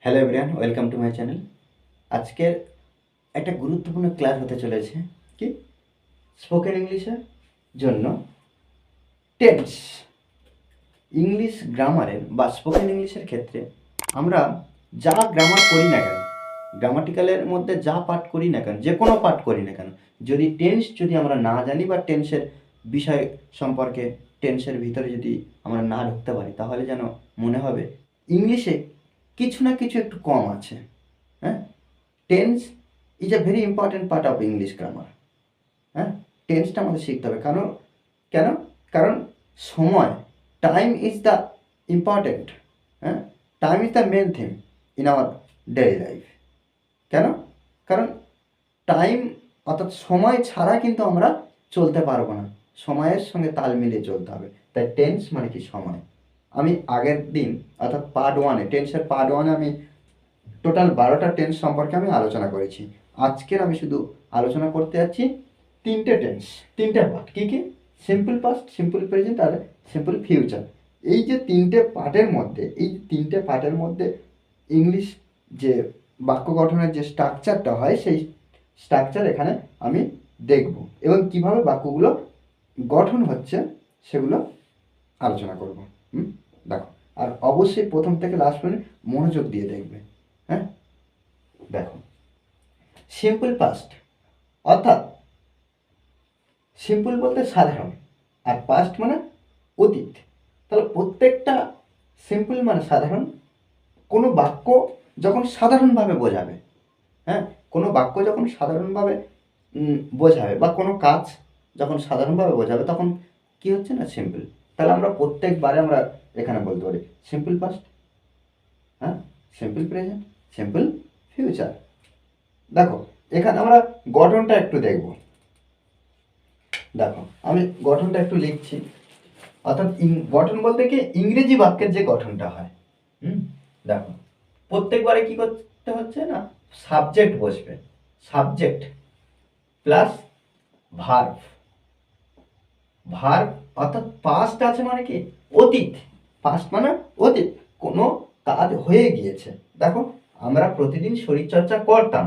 Hello everyone, welcome to my channel. আজকের একটা গুরুত্বপূর্ণ ক্লাস হতে চলেছে কি স্পোকেন ইংলিশের জন্য টেন্স। ইংলিশ গ্রামারের বা স্পোকেন ইংলিশের ক্ষেত্রে আমরা যা গ্রামার করি না কেন, গ্রামাটিক্যালের মধ্যে যা পাঠ করি না কেন, যে কোনো পাঠ করি না কেন, যদি টেন্স যদি আমরা না জানি বা টেন্সের বিষয় সম্পর্কে, টেন্সের ভিতরে যদি আমরা না ঢুকতে পারি, তাহলে যেন মনে হবে ইংলিশে কিছু না কিছু একটু কম আছে। হ্যাঁ, tense is a very important part of English grammar. হ্যাঁ, টেন্সটা আমাদের শিখতে হবে। কেন কেন কারণ সময়, টাইম ইজ দ্য ইম্পর্ট্যান্ট। হ্যাঁ, time is the main thing in our daily life. কেন? কারণ টাইম অর্থাৎ সময় ছাড়া কিন্তু আমরা চলতে পারবো না, সময়ের সঙ্গে তাল মিলিয়ে চলতে হবে। তাই টেন্স মানে কি সময়। আমি আগের দিন অর্থাৎ পার্ট ওয়ানে, টেন্সের পার্ট ওয়ানে আমি টোটাল 12টা টেন্স সম্পর্কে আমি আলোচনা করেছি। আজকের আমি শুধু আলোচনা করতে যাচ্ছি তিনটে টেন্স, তিনটে পার্ট। কী কী? সিম্পল পাস্ট, সিম্পল প্রেজেন্ট আর সিম্পল ফিউচার। এই যে তিনটে পার্টের মধ্যে, এই তিনটে পার্টের মধ্যে ইংলিশ যে বাক্য গঠনের যে স্ট্রাকচারটা হয়, সেই স্ট্রাকচার এখানে আমি দেখব এবং কিভাবে বাক্যগুলো গঠন হচ্ছে সেগুলো আলোচনা করব। দেখো, আর অবশ্যই প্রথম থেকে লাস্ট পর্যন্ত মনোযোগ দিয়ে দেখবে। হ্যাঁ, দেখো, সিম্পল পাস্ট অর্থাৎ সিম্পল বলতে সাধারণ, আর পাস্ট মানে অতীত। তাহলে প্রত্যেকটা সিম্পল মানে সাধারণ। কোনো বাক্য যখন সাধারণভাবে বোঝাবে, হ্যাঁ, কোনো বাক্য যখন সাধারণভাবে বোঝাবে বা কোনো কাজ যখন সাধারণভাবে বোঝাবে, তখন কি হচ্ছে না সিম্পল। তাহলে আমরা প্রত্যেকবারে আমরা এখানে বলতে পারি সিম্পল পাস্ট, হ্যাঁ, সিম্পল প্রেজেন্ট, সিম্পল ফিউচার। দেখো, এখানে আমরা গঠনটা একটু দেখব। দেখো, আমি গঠনটা একটু লিখছি। অর্থাৎ গঠন বলতে কি ইংরেজি বাক্যের যে গঠনটা হয়। দেখো, প্রত্যেকবারে কি করতে হচ্ছে না, সাবজেক্ট বসবে, সাবজেক্ট প্লাস ভার্ব। ভার্ব অর্থাৎ পাস্ট আছে মানে কি অতীত, পাস্ট মানে অতীত, কোনো কাজ হয়ে গিয়েছে। দেখো, আমরা প্রতিদিন শরীরচর্চা করতাম,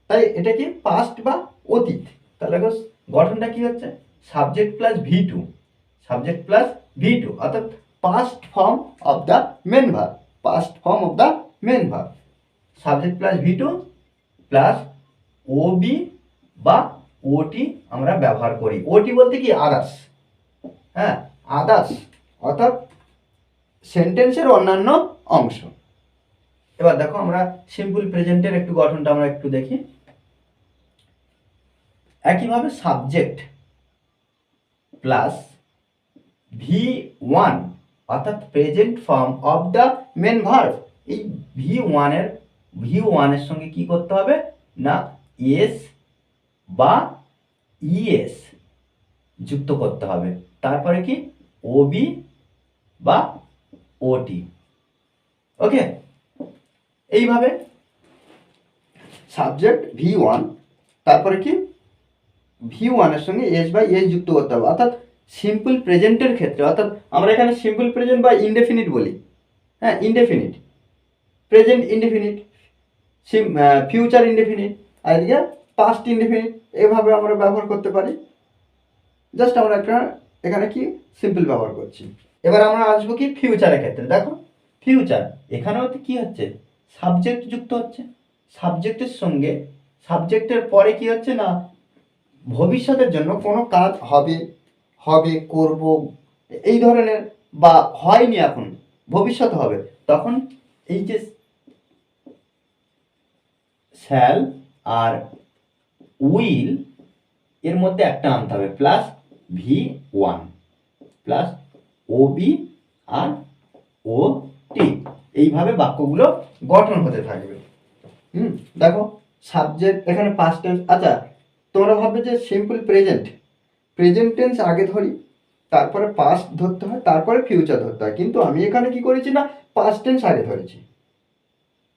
তাই এটা কি পাস্ট বা অতীত। তাহলে গঠনটা কি হচ্ছে subject plus V two, subject plus V two অর্থাৎ past form of the main verb, past form of the main verb. Subject plus V two plus OB বা ওটি আমরা ব্যবহার করি। ওটি বলতে কি আদার্স। হ্যাঁ, আদার্স অর্থাৎ সেন্টেন্সের অন্যান্য অংশ। এবার দেখো, আমরা সিম্পল প্রেজেন্টের একটু গঠনটা আমরা একটু দেখি। একইভাবে সাবজেক্ট প্লাস ভি1 অর্থাৎ present form of the main verb. এই ভি ওয়ানের সঙ্গে কি করতে হবে না এস বা ইএস যুক্ত করতে হবে। তারপরে কি ওবি বা ওটি। ওকে, এইভাবে সাবজেক্ট ভি1, তারপরে কি ভি1 সঙ্গে এস বা এস যুক্ত করতে হবে। অর্থাৎ সিম্পল প্রেজেন্টের ক্ষেত্রে, অর্থাৎ আমরা এখানে সিম্পল প্রেজেন্ট বা ইনডেফিনিট বলি। হ্যাঁ, indefinite, present indefinite, future indefinite, আর এদিকে পাস্ট ইনডেফিনিট, এভাবে আমরা ব্যবহার করতে পারি। জাস্ট আমরা একটা এখানে কি সিম্পল ব্যবহার করছি। এবার আমরা আসবো কি ফিউচারের ক্ষেত্রে। দেখো, ফিউচার এখানেও কি হচ্ছে সাবজেক্ট যুক্ত হচ্ছে, সাবজেক্টের সঙ্গে, সাবজেক্টের পরে কি হচ্ছে না ভবিষ্যতের জন্য কোনো কাজ হবে, হবে, করব, এই ধরনের, বা হয়নি এখন, ভবিষ্যৎ হবে, তখন এই যে শ্যাল আর উইল এর মধ্যে একটা আনতে হবে, প্লাস ভি1 প্লাস ওবি আর ও টি। এইভাবে বাক্যগুলো গঠন হতে থাকবে। দেখো, সাবজেক্ট এখানে পাস্ট টেন্স। আচ্ছা, তোমরা ভাববে যে সিম্পল প্রেজেন্ট, প্রেজেন্ট টেন্স আগে ধরি, তারপরে পাস্ট ধরতে হয়, তারপরে ফিউচার ধরতে হয়। কিন্তু আমি এখানে কি করেছি না পাস্ট টেন্স আগে ধরেছি,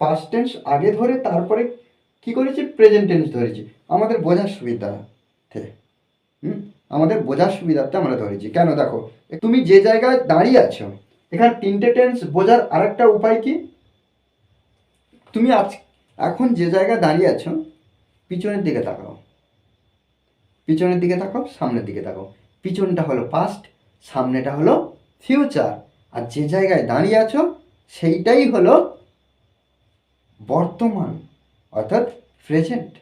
পাস্ট টেন্স আগে ধরে তারপরে কি করেছি প্রেজেন্ট টেন্স ধরেছি, আমাদের বোঝার সুবিধার্থে। আমাদের বোঝার সুবিধার্থে আমরা ধরেছি। কেন? দেখো, তুমি যে জায়গায় দাঁড়িয়ে আছো, এখানে তিনটে টেন্স বোঝার আরেকটা উপায় কি, তুমি এখন যে জায়গায় দাঁড়িয়ে আছো পিছনের দিকে তাকাও, পিছনের দিকে তাকাও, সামনের দিকে তাকাও। পিছনটা হলো পাস্ট, সামনেটা হলো ফিউচার, আর যে জায়গায় দাঁড়িয়ে আছো সেইটাই হলো বর্তমান, অর্থাৎ প্রেজেন্ট।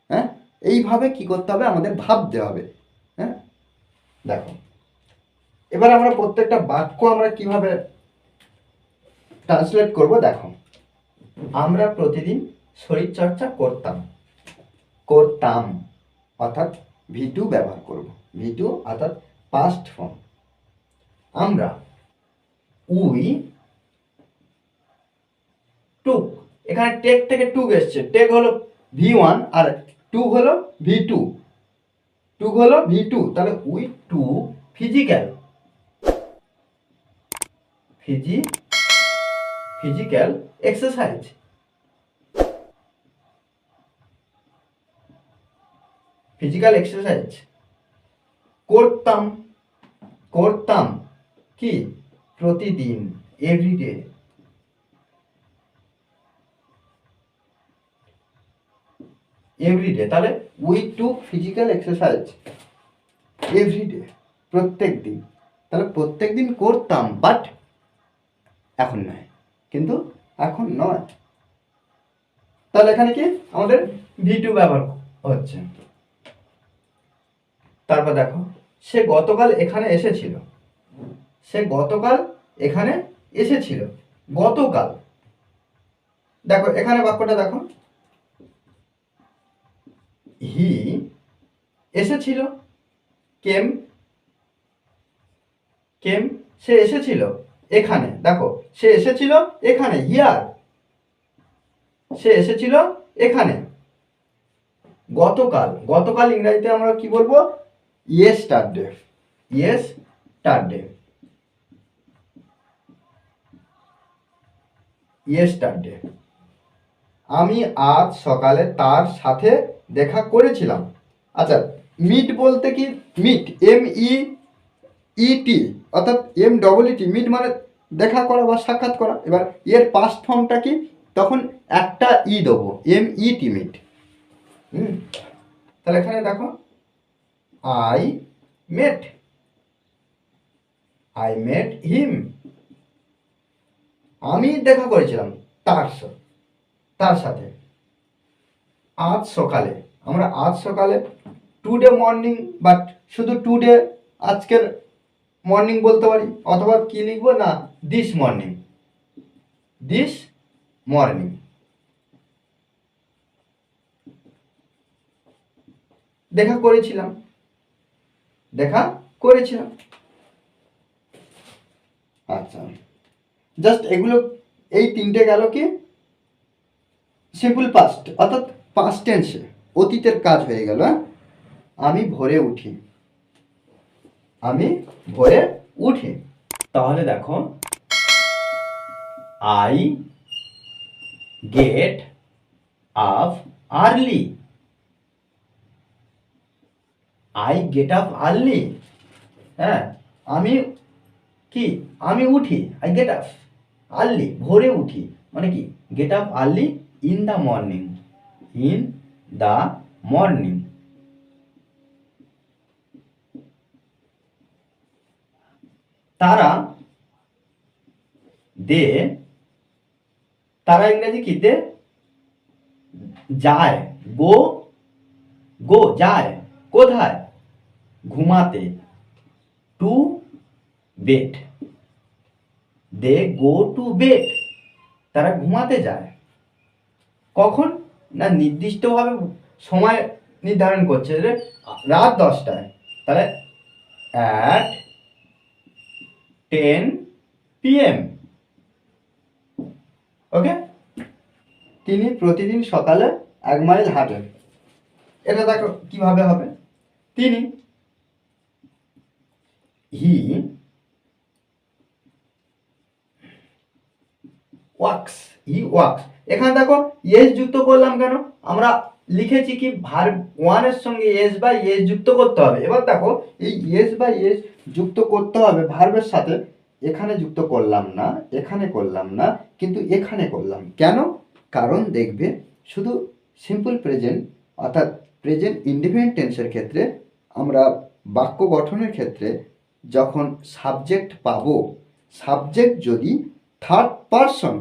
হ্যাঁ, এইভাবে কি করতে হবে, আমাদের ভাবতে হবে। হ্যাঁ, দেখো এবার আমরা প্রত্যেকটা বাক্য আমরা কিভাবে ট্রান্সলেট করব। দেখো, আমরা প্রতিদিন শরীরচর্চা করতাম, করতাম অর্থাৎ ভি2 ব্যবহার করব, ভি2 অর্থাৎ পাস্ট ফর্ম। আমরা উই টুক, এখানে টেক থেকে টুক এসছে, টেক হলো ভি1 আর টু হলো ভি2, টু হলো ভি2, তাহলে we to physical, physical exercise, physical exercise করতাম, করতাম কি প্রতিদিন, এভরিডে, এভরিডে, তাহলে we to physical exercise everyday, প্রত্যেক দিন। তাহলে প্রত্যেক দিন করতাম, বাট এখন নয়, কিন্তু এখন নয়। তাহলে এখানে কি আমাদের ভি2 ব্যবহার হচ্ছে। তারপর দেখো, সে গতকাল এখানে এসেছিল, সে গতকাল এখানে এসেছিল, গতকাল। দেখো এখানে বাক্যটা দেখো, হি এসেছিল, কেম, কেম, সে এসেছিল এখানে, দেখো সে এসেছিল এখানে, হিয়ার, সে এসেছিল এখানে। গতকাল, গতকাল ইংরেজিতে আমরা কি বলবো, ইয়েস্টারডে, ইয়েস্টারডে, ইয়েস্টারডে। আমি আজ সকালে তার সাথে দেখা করেছিলাম। আচ্ছা, মিট বলতে কি, মিট MEET অর্থাৎ MEET, মিট মানে দেখা করা বা সাক্ষাৎ করা। এবার এর পাস্ট ফর্মটা কি, তখন একটা দেবো, MET, মিট। তাহলে এখানে দেখো, আই মেট হিম, আমি দেখা করেছিলাম তার সাথে। আজ সকালে, আমরা আজ সকালে টুডে মর্নিং, বাট শুধু টুডে, আজকের মর্নিং বলতে পারি, অথবা কি লিখবো না, দিস মর্নিং, দিস মর্নিং। দেখা করেছিলাম, দেখা করেছিলাম। আচ্ছা, জাস্ট এগুলো, এই তিনটে গেল কি সিম্পল পাস্ট, অর্থাৎ পাস্ট টেন্সে অতীতের কাজ হয়ে গেল। আমি ভোরে উঠি, আমি ভোরে উঠি। তাহলে দেখো, I get up early, I get up early. হ্যাঁ, আমি কি, আমি উঠি, আই গেট আপ আর্লি, ভোরে উঠি, মানে কি get up early in the morning, in the morning. তারা, দে, তারা ইংরেজি কি, দে যায়, গো যায়, কোথায়, ঘুমাতে, to bed, they go to bed, তারা ঘুমাতে যায়। কখন না, নির্দিষ্টভাবে সময় নির্ধারণ করছে যে রাত 10টায়, তাহলে অ্যাট 10 PM। ওকে, তিনি প্রতিদিন সকালে 1 মাইল হাঁটেন। এটা দেখো কিভাবে হবে, তিনি, হি ওয়াক্স, হি ওয়াক্স। এখানে দেখো এস যুক্ত করলাম কেন, আমরা লিখেছি কি ভার্ব 1 এর সঙ্গে এস বা এস যুক্ত করতে হবে। এবার দেখো, এই এস বা এস যুক্ত করতে হবে ভার্বের সাথে, এখানে যুক্ত করলাম না, এখানে করলাম না, কিন্তু এখানে করলাম। কেন, কারণ দেখবে শুধু সিম্পল প্রেজেন্ট অর্থাৎ প্রেজেন্ট ইনডিফিনিট টেন্সের ক্ষেত্রে আমরা বাক্য গঠনের ক্ষেত্রে যখন সাবজেক্ট পাবো, সাবজেক্ট যদি থার্ড পারসন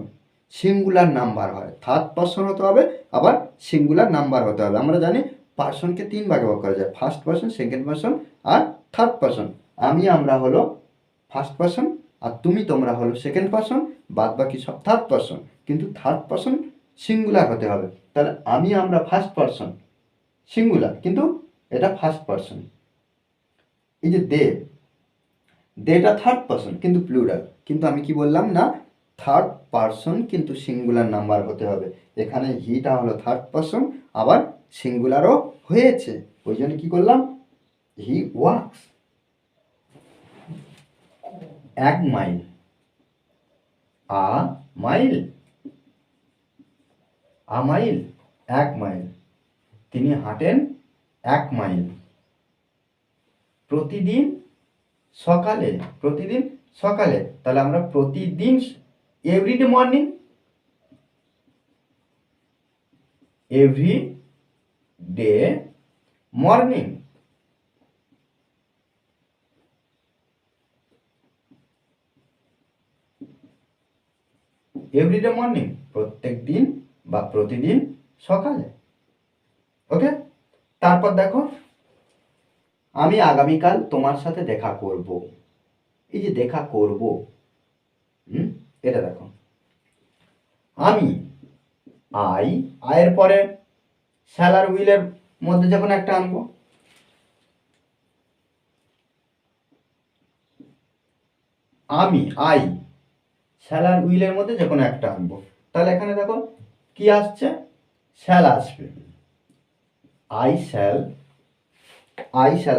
সিঙ্গুলার নাম্বার হয়, থার্ড পারসন হতে হবে, আবার সিঙ্গুলার নাম্বার হতে হবে। আমরা জানি পার্সনকে 3 ভাগে ভাগ করা যায়, ফার্স্ট পারসন, সেকেন্ড পারসন আর থার্ড পারসন। আমরা হলো ফার্স্ট পারসন আর তোমরা হলো সেকেন্ড পারসন, বাদ বাকি সব থার্ড পারসন, কিন্তু থার্ড পারসন সিঙ্গুলার হতে হবে। তাহলে আমরা ফার্স্ট পারসন সিঙ্গুলার, কিন্তু এটা ফার্স্ট পারসন। এই যে দেটা থার্ড পারসন কিন্তু প্লুরাল, কিন্তু আমি কি বললাম না, থার্ড পারসন কিন্তু সিঙ্গুলার নাম্বার হতে হবে। এখানে হিটা হলো থার্ড পারসন, আবার সিঙ্গুলারও হয়েছে, ওই জন্য কি করলাম, he walks 1 mile, a mile 1 mile, তিনি হাঁটেন 1 মাইল প্রতিদিন সকালে। তাহলে আমরা প্রতিদিন, everyday morning, every day morning, everyday morning প্রত্যেক দিন বা প্রতিদিন সকালে। ওকে, তারপর দেখো, আমি আগামীকাল তোমার সাথে দেখা করব। এই যে দেখা করব, এটা দেখো, আমি আয়ের পরে শ্যাল আর উইলের মধ্যে যখন একটা আনবো, আমি শ্যাল আর উইলের মধ্যে যখন একটা আনবো, তাহলে এখানে দেখো কি আসছে, শ্যাল আসবে, আই শ্যাল।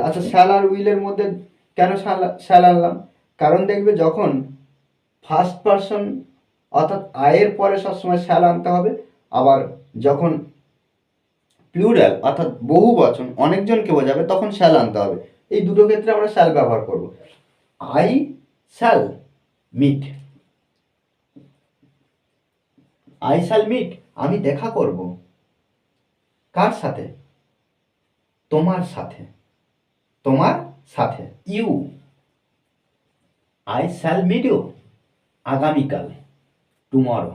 আচ্ছা, শ্যাল আর উইলের মধ্যে কেন শ্যাল আনলাম? কারণ দেখবে যখন ফার্স্ট পারসন অর্থাৎ আয়ের পরে সবসময় শ্যাল আনতে হবে, আবার যখন প্লুরাল অর্থাৎ বহু বচন অনেকজনকে বোঝাবে তখন শ্যাল আনতে হবে। এই দুটো ক্ষেত্রে আমরা শ্যাল ব্যবহার করব। আই শ্যাল মিট, আমি দেখা করব। কার সাথে? তোমার সাথে। You, I shall meet you আগামীকাল, tomorrow.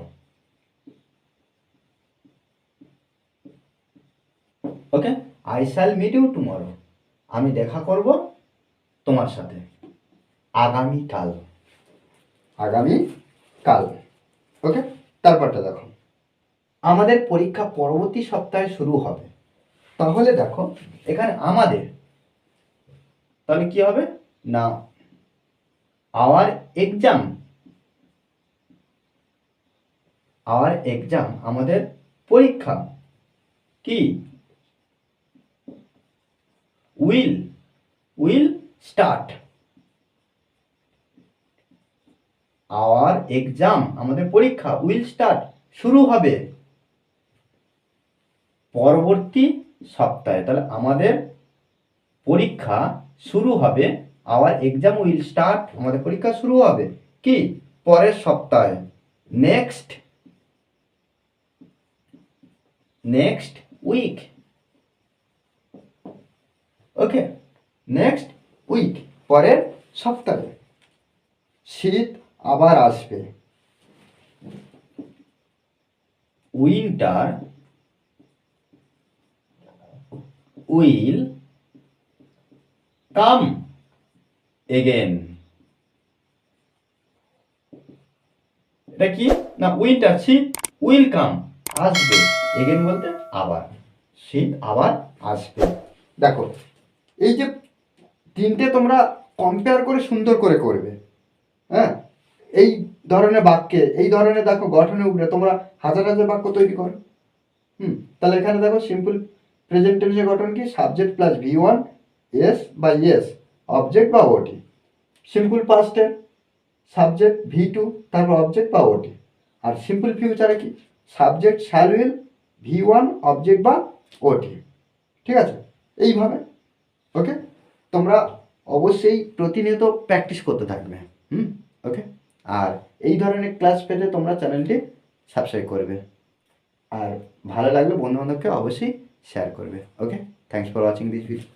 Okay, I shall meet you tomorrow, আমি দেখা করব তোমার সাথে আগামীকাল। ওকে, তারপরটা দেখো, আমাদের পরীক্ষা পরবর্তী সপ্তাহে শুরু হবে। তাহলে দেখো এখানে আমাদের, তাহলে কি হবে না, আওয়ার এক্সাম, আমাদের পরীক্ষা কি, উইল স্টার্ট, আওয়ার এক্সাম আমাদের পরীক্ষা উইল স্টার্ট শুরু হবে পরবর্তী সপ্তাহে। তাহলে আমাদের পরীক্ষা শুরু হবে, আওয়ার এক্সাম উইল স্টার্ট, আমাদের পরীক্ষা শুরু হবে কি, পরের সপ্তাহে, নেক্সট উইক। ওকে, নেক্সট উইক, পরের সপ্তাহে। শীত আবার আসবে, উইন্টার উইল কাম এগেন। এটা কি না, উইন্টার শীত, উইল কাম আসবে, এগেন বলতে আবার, শীত আবার আসবে। দেখো এই যে তিনটে তোমরা কম্পেয়ার করে সুন্দর করে করবে। হ্যাঁ, এই ধরনের বাক্যে, এই ধরনের দেখো গঠনের উপরে তোমরা হাজার হাজার বাক্য তৈরি করো। তাহলে এখানে দেখো সিম্পল প্রেজেন্ট টেন্সের গঠন কি, সাবজেক্ট প্লাস V1 এস বা ইয়েস, অবজেক্ট বা ওটি। সিম্পল পাস্টে সাবজেক্ট V2 তারপর অবজেক্ট বা ওটি। আর সিম্পল ফিউচারে কি, subject shall will V1 object বা ওটি। ঠিক আছে, এইভাবে। ওকে, তোমরা অবশ্যই প্রতিনিয়ত প্র্যাকটিস করতে থাকবে। ওকে, আর এই ধরনের ক্লাস পেতে তোমরা চ্যানেলটি সাবস্ক্রাইব করবে। আর ভালো লাগলে বন্ধুবান্ধবকে অবশ্যই শেয়ার করবে। Okay, thanks for watching this video.